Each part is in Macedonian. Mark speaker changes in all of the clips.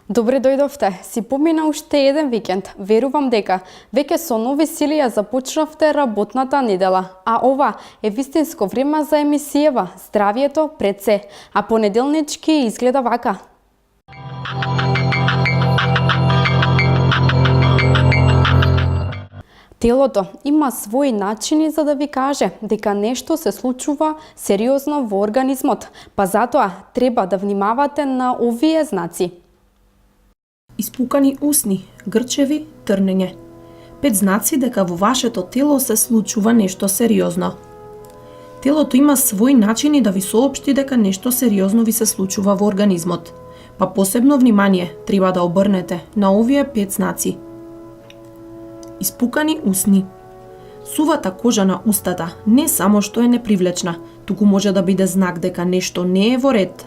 Speaker 1: Добре дојдовте. Си помина уште еден викенд. Верувам дека веќе со нови сили ја започнавте работната недела. А ова е вистинско време за емисијава Здравието пред се. А понеделнички изгледа вака. Телото има своји начини за да ви каже дека нешто се случува сериозно во организмот, па затоа треба да внимавате на овие знаци.
Speaker 2: Испукани усни, грчеви, трнење. 5 знаци дека во вашето тело се случува нешто сериозно. Телото има своји начини да ви соопшти дека нешто сериозно ви се случува во организмот. Па посебно внимание треба да обрнете на овие 5 знаци. Испукани усни. Сувата кожа на устата не само што е непривлечна, туку може да биде знак дека нешто не е во ред.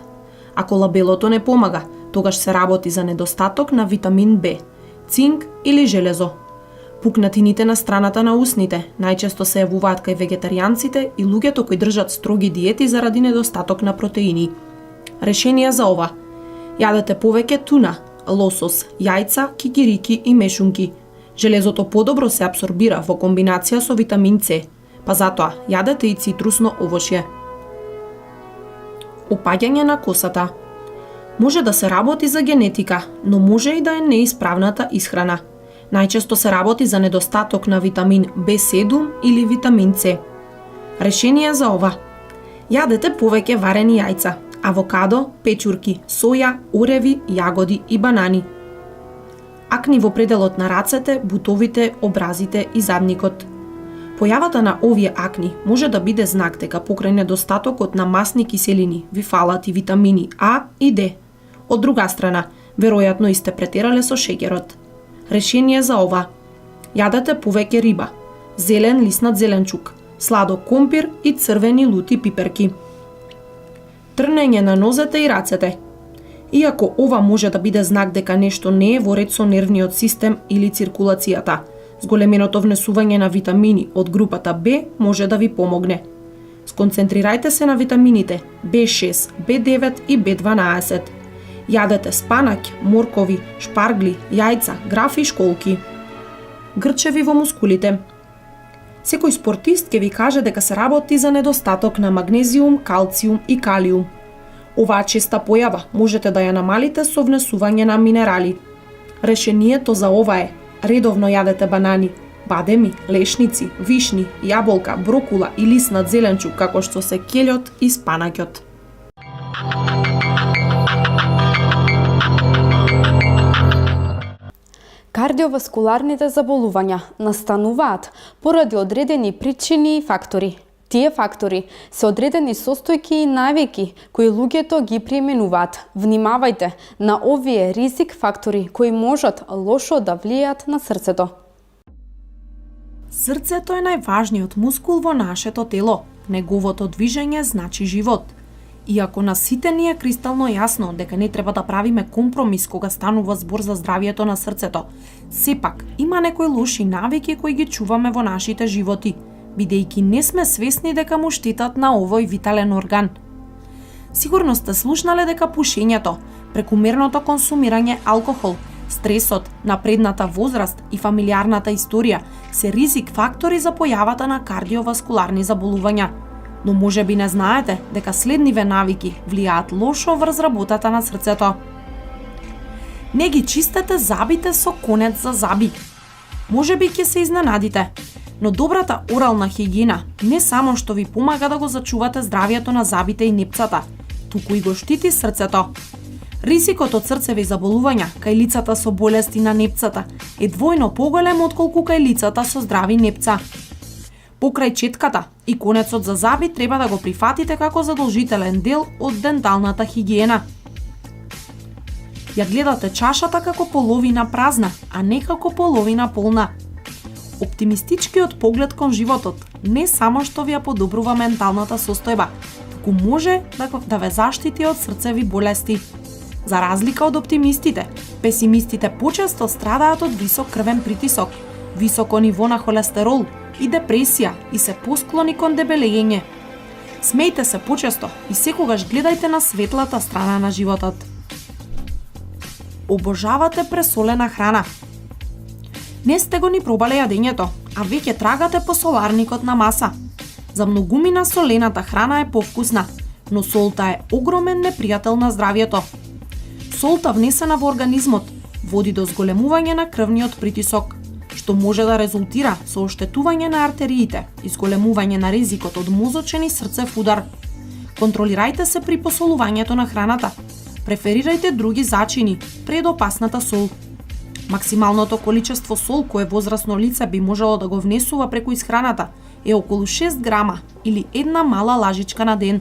Speaker 2: Ако лабелото не помага, тогаш се работи за недостаток на витамин Б, цинк или железо. Пукнатините на страната на усните најчесто се јавуваат кај вегетаријанците и луѓето кои држат строги диети заради недостаток на протеини. Решенија за ова: јадете повеќе туна, лосос, јајца, кикирики и мешунки. Железото подобро се апсорбира во комбинација со витамин С, па затоа јадете и цитрусно овошје. Опаѓање на косата. Може да се работи за генетика, но може и да е неисправната исхрана. Најчесто се работи за недостаток на витамин B7 или витамин С. Решенија за ова: јадете повеќе варени јајца, авокадо, печурки, соја, ореви, јагоди и банани. Акни во пределот на рацете, бутовите, образите и задникот. Појавата на овие акни може да биде знак дека покрај недостатокот на масни киселини ви фалат и витамини А и Д. Од друга страна, веројатно и сте претерале со шеќерот. Решение за ова: јадете повеќе риба, зелен лиснат зеленчук, сладок компир и црвени лути пиперки. Трнење на нозете и рацете. Иако ова може да биде знак дека нешто не е во ред со нервниот систем или циркулацијата, зголеменото внесување на витамини од групата Б може да ви помогне. Сконцентрирајте се на витамините B6, B9 и B12. Јадете спанаќ, моркови, шпаргли, јајца, граф и школки. Грчеви во мускулите. Секој спортист ќе ви каже дека се работи за недостаток на магнезиум, калциум и калиум. Оваа честа појава можете да ја намалите со внесување на минерали. Решението за ова е: редовно јадете банани, бадеми, лешници, вишни, јаболка, брокула и лиснат зеленчук како што се келјот и спанаќот.
Speaker 1: Кардиоваскуларните заболувања настануваат поради одредени причини и фактори. Тие фактори се одредени состојки и навики кои луѓето ги применуваат. Внимавајте на овие ризик фактори кои можат лошо да влијаат на срцето.
Speaker 2: Срцето е најважниот мускул во нашето тело. Неговото движење значи живот. Иако на сите ни е кристално јасно дека не треба да правиме компромис кога станува збор за здравието на срцето, сепак има некои лоши навики кои ги чуваме во нашите животи, бидејќи не сме свесни дека му штетат на овој витален орган. Сигурно сте слушнале дека пушењето, прекумерното консумирање алкохол, стресот, напредната возраст и фамилиарната историја се ризик фактори за појавата на кардиоваскуларни заболувања. Но може би не знаете дека следниве навики влијаат лошо врз работата на срцето. Не ги чистете забите со конец за заби. Може би ќе се изненадите, но добрата орална хигиена не само што ви помага да го зачувате здравието на забите и непцата, туку и го штити срцето. Ризикот од срцеви заболувања кај лицата со болести на непцата е двојно поголем отколку кај лицата со здрави непца. Покрај четката и конецот за заби треба да го прифатите како задолжителен дел од денталната хигиена. Ја гледате чашата како половина празна, а не како половина полна. Оптимистичкиот поглед кон животот не само што ви ја подобрува менталната состојба, туку може да ве заштити од срцеви болести. За разлика од оптимистите, песимистите почесто страдаат од висок крвен притисок, високо ниво на холестерол и депресија и се посклони кон дебелење. Смејте се почесто и секогаш гледајте на светлата страна на животот. Обожавате пресолена храна. Не сте го ни пробале јадењето, а веќе трагате по соларникот на маса. За многумина солената храна е повкусна, но солта е огромен непријател на здравјето. Солта внесена во организмот води до зголемување на крвниот притисок, што може да резултира со оштетување на артериите и зголемување на ризикот од мозочен и срцев удар. Контролирајте се при посолувањето на храната. Преферирајте други зачини пред опасната сол. Максималното количество сол кое возрасно лице би можело да го внесува преку исхраната е околу 6 грама или една мала лажичка на ден.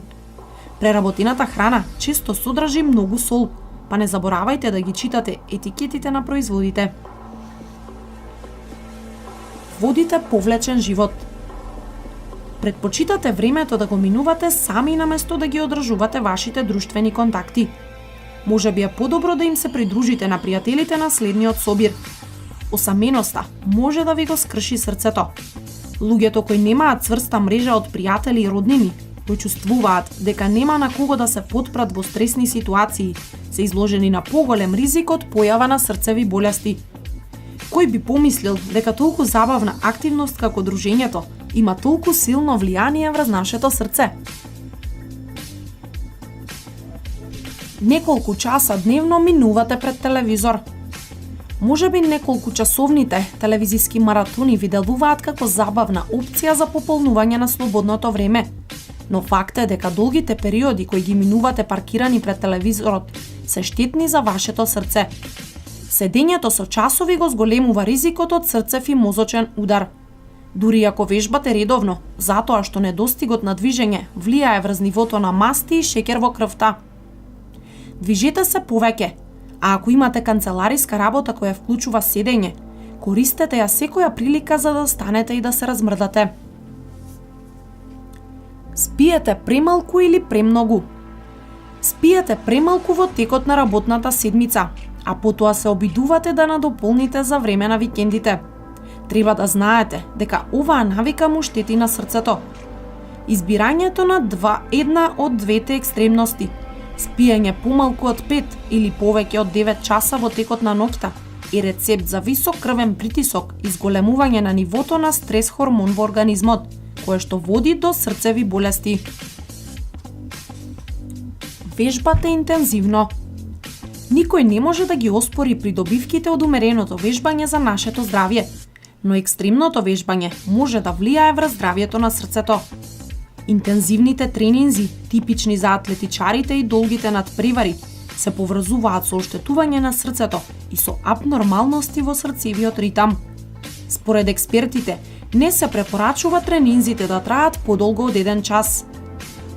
Speaker 2: Преработената храна често содржи многу сол, па не заборавајте да ги читате етикетите на производите. Водите повлечен живот. Предпочитате времето да го минувате сами наместо да ги одржувате вашите друштвени контакти. Може би е подобро да им се придружите на пријателите на следниот собир. Осаменоста може да ви го скрши срцето. Луѓето кои немаат цврста мрежа од пријатели и роднини, кои чувствуваат дека нема на кого да се потпрат во стресни ситуации, се изложени на поголем ризик од појава на срцеви болести. Кој би помислил дека толку забавна активност како дружењето има толку силно влијание врз нашето срце? Неколку часа дневно минувате пред телевизор. Можеби неколку часовните телевизиски маратони ви делуваат како забавна опција за пополнување на слободното време. Но факт е дека долгите периоди кои ги минувате паркирани пред телевизорот се штетни за вашето срце. Седењето со часови го зголемува ризикот од срцев и мозочен удар. Дури ако вежбате редовно, затоа што недостигот на движење влијае врз нивото на масти и шеќер во крвта. Движете се повеќе, а ако имате канцелариска работа која вклучува седење, користете ја секоја прилика за да станете и да се размрдате. Спиете премалку или премногу. Спиете премалку во текот на работната седмица, а потоа се обидувате да надополните за време на викендите. Треба да знаете дека оваа навика му штети на срцето. Избирањето на една од двете екстремности, спиење помалку од 5 или повеќе од 9 часа во текот на ноќта, е рецепт за висок крвен притисок и зголемување на нивото на стрес хормон во организмот, кое што води до срцеви болести. Вежбате интензивно. Никој не може да ги оспори придобивките од умереното вежбање за нашето здравје, но екстремното вежбање може да влијае врз здравјето на срцето. Интензивните тренинзи, типични за атлетичарите и долгите надпревари, се поврзуваат со оштетување на срцето и со абнормалности во срцевиот ритам. Според експертите, не се препорачува тренинзите да траат подолго од 1 час.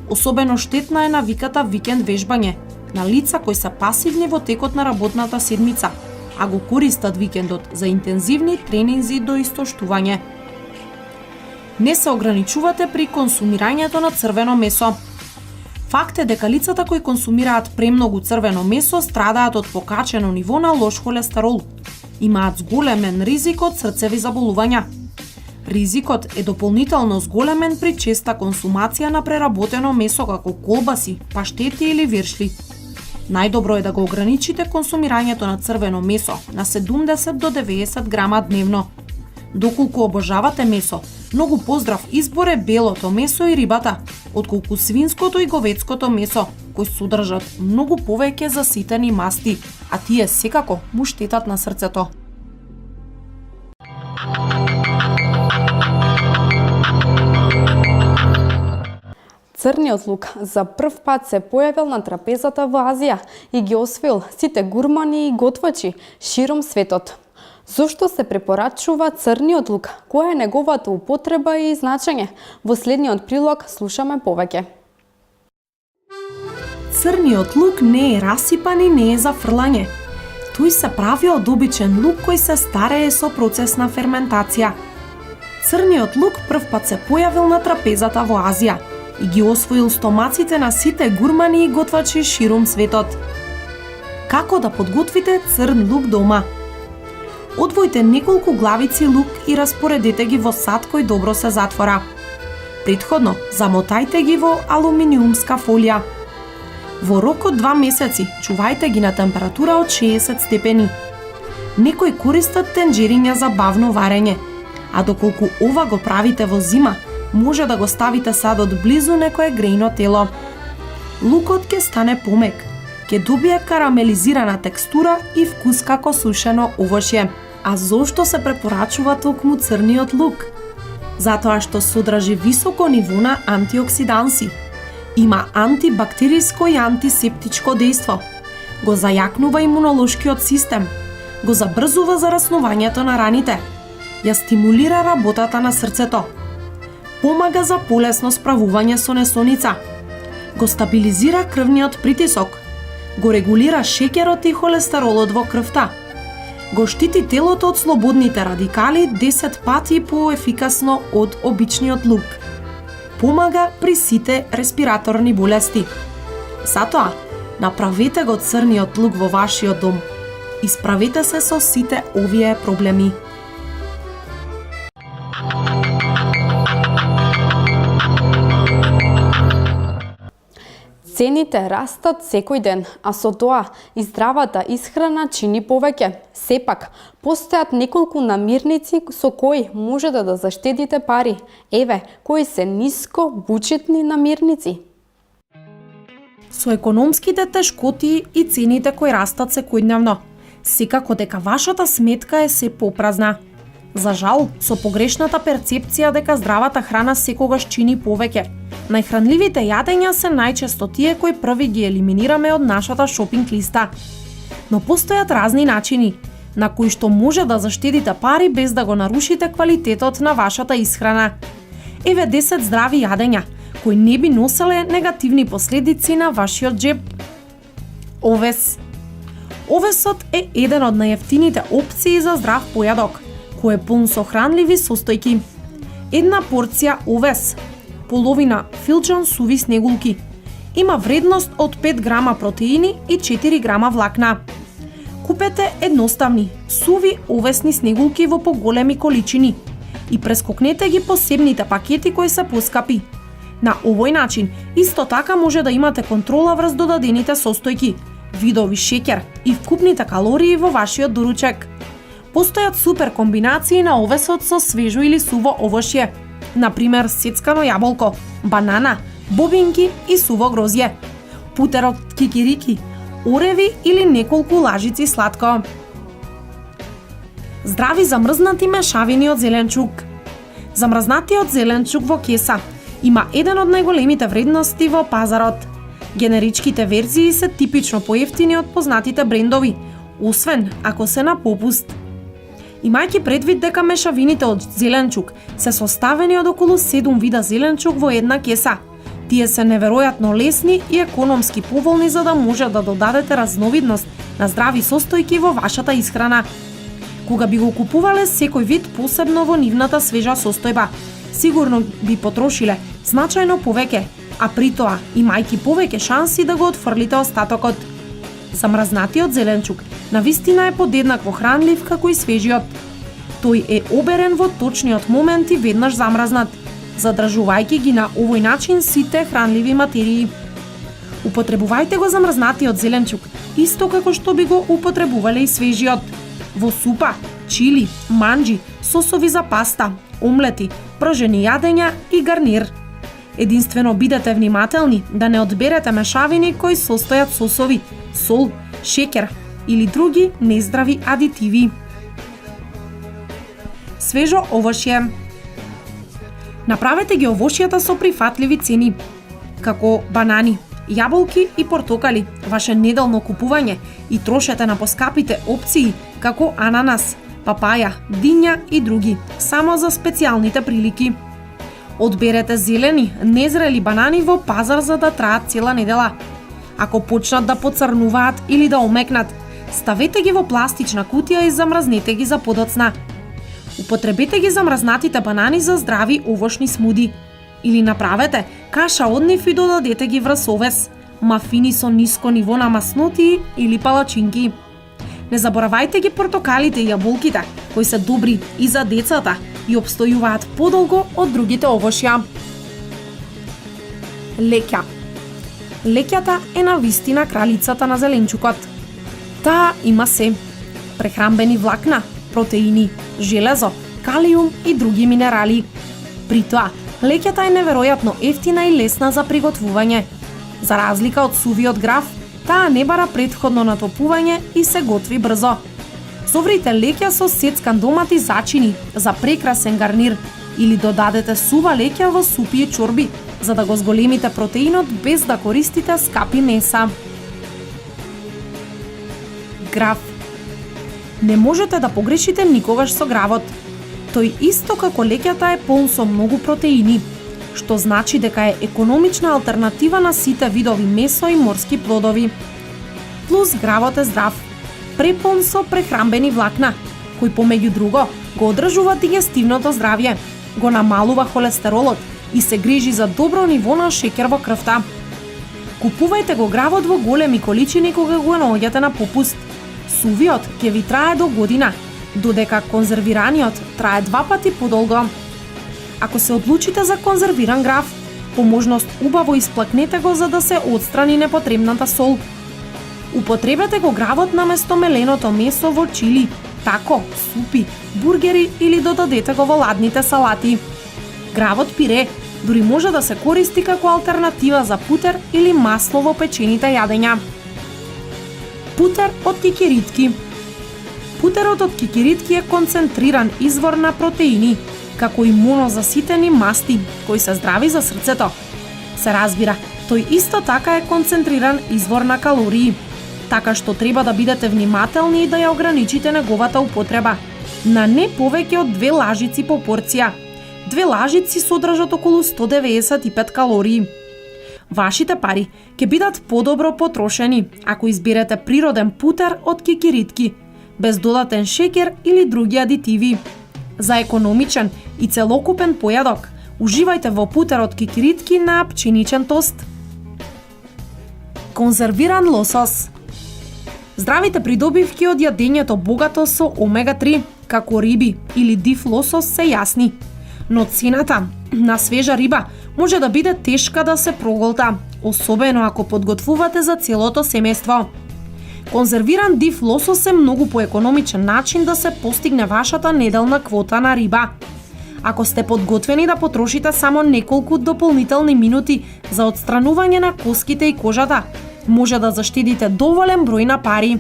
Speaker 2: Особено штетна е навиката викенд вежбање на лица кои се пасивни во текот на работната седмица, а го користат викендот за интензивни тренинзи до истоштување. Не се ограничувате при консумирањето на црвено месо. Факт е дека лицата кои консумираат премногу црвено месо страдаат од покачено ниво на лош холестерол. Имаат зголемен ризик од срцеви заболувања. Ризикот е дополнително зголемен при честа консумација на преработено месо како колбаси, паштети или виршли. Најдобро е да го ограничите консумирањето на црвено месо на 70 до 90 грама дневно. Доколку обожавате месо, многу поздрав избор е белото месо и рибата, отколку свинското и говедското месо, кои содржат многу повеќе заситени масти, а тие секако му штетат на срцето.
Speaker 1: Црниот лук за прв пат се појавил на трапезата во Азија и ги освоил сите гурмани и готвачи широм светот. Зошто се препорачува црниот лук? Која е неговата употреба и значење? Во следниот прилог слушаме повеќе.
Speaker 2: Црниот лук не е расипан и не е за фрлање. Тој се прави од обичен лук кој се старее со процес на ферментација. Црниот лук прв пат се појавил на трапезата во Азија и ги освоил стомаците на сите гурмани и готвачи широм светот. Како да подготвите црн лук дома? Одвојте неколку главици лук и распоредете ги во сад кој добро се затвора. Претходно, замотајте ги во алуминиумска фолија. Во рок од 2 месеци чувајте ги на температура од 60 степени. Некои користат тенџериња за бавно варење, а доколку ова го правите во зима, може да го ставите садот близу некое грејно тело. Лукот ќе стане помек, ќе добие карамелизирана текстура и вкус како сушено овошје. А зошто се препорачува токму црниот лук? Затоа што содржи високо ниво на антиоксиданси. Има антибактериско и антисептичко дејство. Го зајакнува имунолошкиот систем. Го забрзува зараснувањето на раните. Ја стимулира работата на срцето. Помага за полесно справување со несоница. Го стабилизира крвниот притисок. Го регулира шеќерот и холестеролот во крвта. Го штити телото од слободните радикали 10 пати поефикасно од обичниот лук. Помага при сите респираторни болести. Затоа, направете го црниот лук во вашиот дом. Исправете се со сите овие проблеми.
Speaker 1: Цените растат секој ден, а со тоа и здравата исхрана чини повеќе. Сепак, постојат неколку намирници со кои можете да заштедите пари. Еве, кои се ниско бучетни намирници.
Speaker 2: Со економските тешкоти и цените кои растат секојдневно, секако дека вашата сметка е се попразна. За жал, со погрешната перцепција дека здравата храна секогаш чини повеќе, најхранливите јадења се најчесто тие кои први ги елиминираме од нашата шопинг листа. Но постојат разни начини на кои што може да заштедите пари без да го нарушите квалитетот на вашата исхрана. Еве 10 здрави јадења кои не би носеле негативни последици на вашиот џеб. Овес. Овесот е еден од најевтините опции за здрав појадок, кој е пун со хранливи состојки. Една порција овес, половина филчон суви снегулки, има вредност од 5 грама протеини и 4 грама влакна. Купете едноставни, суви овесни снегулки во поголеми количини и прескокнете ги посебните пакети кои се поскапи. На овој начин, исто така може да имате контрола врз додадените состојки, видови шеќер и вкупните калории во вашиот доручек. Постојат супер комбинации на овесот со свежо или суво овошје, например сецкано јаболко, банана, бобинки и суво грозје, путерок кикирики, ореви или неколку лажици сладко. Здрави замрзнати мешавини од зеленчук. Замрзнатиот зеленчук во кеса има еден од најголемите вредности во пазарот. Генеричките верзии се типично поевтини од познатите брендови, освен ако се на попуст. Имајќи предвид дека мешавините од зеленчук се составени од околу 7 вида зеленчук во една кеса, тие се неверојатно лесни и економски поволни за да може да додадете разновидност на здрави состојки во вашата исхрана. Кога би го купувале секој вид посебно во нивната свежа состојба, сигурно би потрошиле значајно повеќе, а при тоа имајќи повеќе шанси да го отфрлите остатокот. Замрзнатиот зеленчук навистина е подеднакво хранлив како и свежиот. Тој е оберен во точниот момент и веднаш замрзнат, задржувајќи ги на овој начин сите хранливи материи. Употребувајте го замрзнатиот зеленчук, исто како што би го употребувале и свежиот. Во супа, чили, манџи, сосови за паста, омлети, пржени јадења и гарнир. Единствено бидете внимателни да не одберете мешавини кои состојат сосови, сол, шеќер или други нездрави адитиви. Свежо овошје. Направете ги овошјата со прифатливи цени, како банани, јаболки и портокали, ваше неделно купување, и трошете на поскапите опции како ананас, папаја, диња и други, само за специјалните прилики. Одберете зелени, незрели банани во пазар за да траат цела недела. Ако почнат да поцрнуваат или да омекнат, ставете ги во пластична кутија и замрзнете ги за подоцна. Употребете ги замрзнатите банани за здрави овошни смуди. Или направете каша од нив и додадете ги врз овес, мафини со ниско ниво на масноти или палачинки. Не заборавајте ги портокалите и јаболките, кои се добри и за децата и обстојуваат подолго од другите овошја. Леќа. леќата е на вистина кралицата на зеленчукот. Таа има се: прехранбени влакна, протеини, железо, калиум и други минерали. При тоа, леќата е неверојатно ефтина и лесна за приготвување. За разлика од сувиот граф, таа не бара претходно натопување и се готви брзо. Соврите леќа со сецкан домат и зачини за прекрасен гарнир или додадете сува леќа во супи и чорби, за да го зголемите протеинот без да користите скапи меса. Граф. Не можете да погрешите никогаш со гравот. Тој исто како леќата е полн со многу протеини, што значи дека е економична алтернатива на сите видови месо и морски плодови. Плюс гравот е здрав, преполн со прехранбени влакна, кои помеѓу друго го одржува дигестивното здравје, го намалува холестеролот и се грижи за добро ниво на шеќер во крвта. Купувајте го гравот во големи количини кога го наоѓате на попуст. Сувиот ќе ви трае до година, додека конзервираниот трае 2 пати подолго. Ако се одлучите за конзервиран граф, по можност убаво исплакнете го за да се отстрани непотребната сол. Употребете го гравот наместо меленото месо во чили, тако, супи, бургери или додадете го во ладните салати. Гравот пире дури може да се користи како алтернатива за путер или масло во печените јадења. Путер од кикиритки. Путерот од кикиритки е концентриран извор на протеини, како и монозаситени масти, кои се здрави за срцето. Се разбира, тој исто така е концентриран извор на калории, така што треба да бидете внимателни и да ја ограничите неговата употреба. На не повеќе од 2 лажици по порција. 2 лажици содржат околу 195 калории. Вашите пари ќе бидат подобро потрошени ако изберете природен путер од кикиритки, без додатен шеќер или други адитиви. За економичен и целокупен појадок, уживајте во путер од кикиритки на пченичен тост. Конзервиран лосос. Здравите придобивки од јадењето богато со омега-3, како риби или див лосос се јасни. Но цената на свежа риба може да биде тешка да се проголта, особено ако подготвувате за целото семејство. Конзервиран див лосос е многу поекономичен начин да се постигне вашата неделна квота на риба. Ако сте подготвени да потрошите само неколку дополнителни минути за отстранување на коските и кожата, може да заштедите доволен број на пари.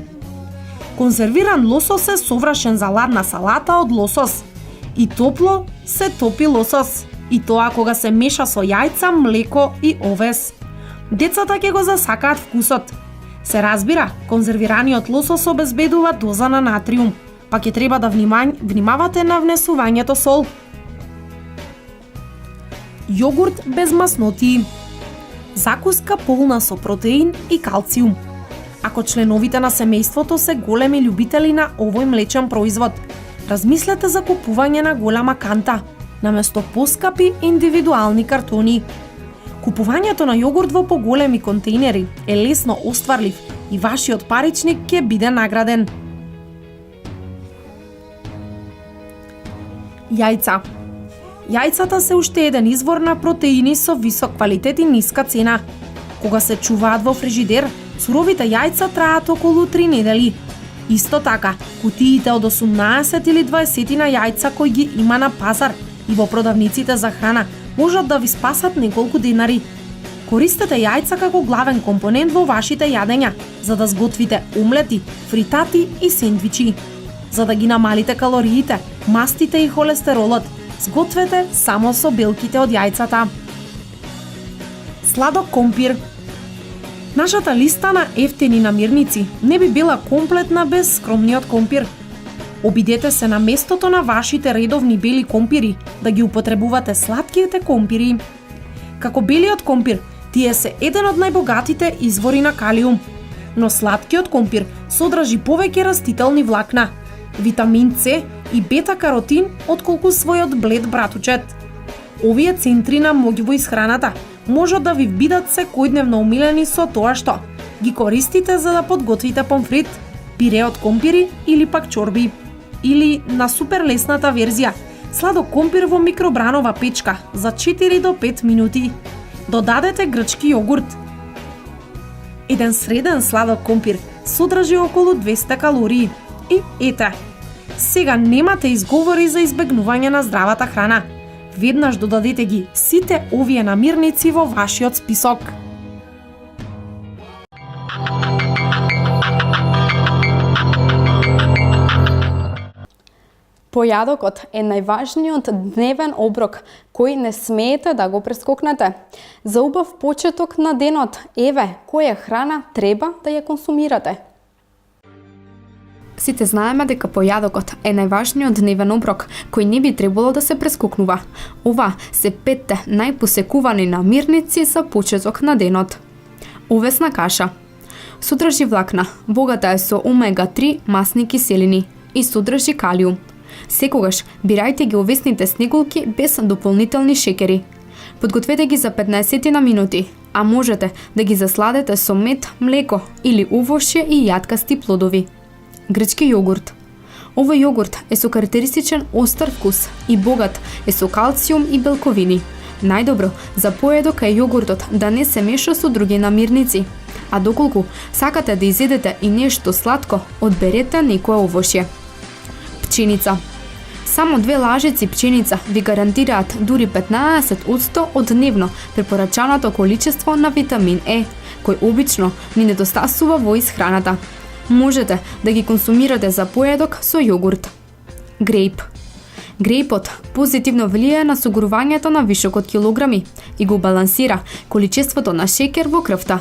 Speaker 2: Конзервиран лосос е совршен за ладна салата од лосос и топло се топи лосос, и тоа кога се меша со јајца, млеко и овес. Децата ќе го засакаат вкусот. Се разбира, конзервираниот лосос обезбедува доза на натриум, па ќе треба да внимавате на внесувањето сол. Јогурт без маснотии. Закуска полна со протеин и калциум. Ако членовите на семејството се големи љубители на овој млечен производ, размислете за купување на голема канта, наместо поскапи индивидуални картони. Купувањето на јогурт во поголеми контейнери е лесно остварлив и вашиот паричник ќе биде награден. Јајца. Јајцата се уште еден извор на протеини со висок квалитет и ниска цена. Кога се чуваат во фрижидер, суровите јајца траат околу 3 недели. Исто така, кутиите од 18 или 20 на јајца кои ги има на пазар и во продавниците за храна можат да ви спасат неколку денари. Користете јајца како главен компонент во вашите јадења, за да сготвите омлети, фритати и сендвичи. За да ги намалите калориите, мастите и холестеролот, сгответе само со белките од јајцата. Сладок компир. Нашата листа на ефтини намирници не би била комплетна без скромниот компир. Обидете се на местото на вашите редовни бели компири да ги употребувате сладките компири. Како белиот компир, тие се еден од најбогатите извори на калиум, но сладкиот компир содржи повеќе растителни влакна, витамин С и бета-каротин отколку својот блед братучет. Овие центри на моќ во исхраната можат да ви бидат секојдневно умилени со тоа што ги користите за да подготвите помфрит, пире од компири или пак чорби. Или на суперлесната верзија, сладок компир во микробранова печка за 4 до 5 минути. Додадете грчки јогурт. Еден среден сладок компир содржи околу 200 калории. И ете, сега немате изговори за избегнување на здравата храна. Веднаш додадете ги сите овие намирници во вашиот список.
Speaker 1: Појадокот е најважниот дневен оброк кој не смеете да го прескокнете. За убав почеток на денот, еве, која храна треба да ја консумирате. Сите знаеме дека појадокот е најважниот дневен оброк кој не би требало да се прескокнува. Ова се 5 најпосекувани намирници за почеток на денот. Овесна каша содржи влакна, богата е со омега-3 масни киселини и содржи калиум. Секогаш бирајте ги овесните снеголки без дополнителни шекери. Подгответе ги за 15 на минути, а можете да ги засладете со мед, млеко или овошје и јаткасти плодови. Грчки јогурт. Овој јогурт е со карактеристичен остар вкус и богат е со калциум и белковини. Најдобро за поедок е јогуртот да не се меша со други намирници. А доколку сакате да изедете и нешто сладко, одберете некое овошје. Пченица. Само 2 лажици пченица ви гарантираат дури 15% од дневно препорачаното количество на витамин Е, кој обично ни недостасува во исхраната. Можете да ги консумирате за поедок со јогурт. Грејп. Грејпот позитивно влијае на согорувањето на вишок од килограми и го балансира количеството на шекер во крвта.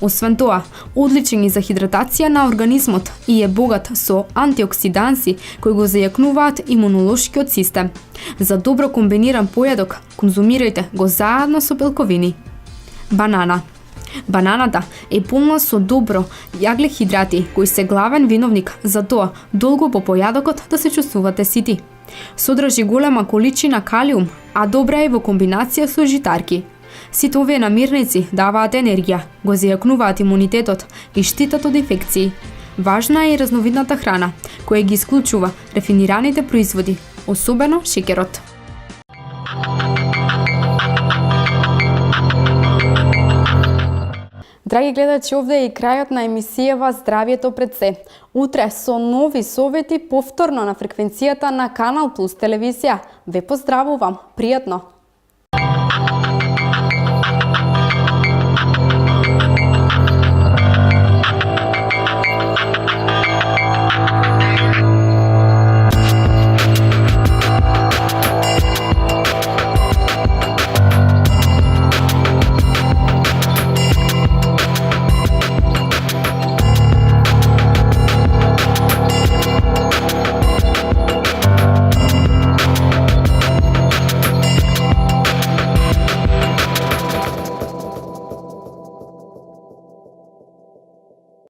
Speaker 1: Освен тоа, одличен е за хидратација на организмот и е богат со антиоксиданси кои го зајакнуваат имунолошкиот систем. За добро комбиниран поедок, конзумирајте го заедно со белковини. Банана. Бананата е полна со добро јаглехидрати кои се главен виновник за тоа долго по појадокот да се чувствувате сити. Содржи голема количина калиум, а добра е во комбинација со житарки. Сите овие намирници даваат енергија, го зајакнуваат имунитетот и штитат од инфекции. Важна е и разновидната храна, која ги исклучува рефинираните производи, особено шекерот. Драги гледачи, овде е и крајот на емисијава Здравието пред се. Утре со нови совети повторно на фреквенцијата на Канал Плюс телевизија. Ве поздравувам, пријатно!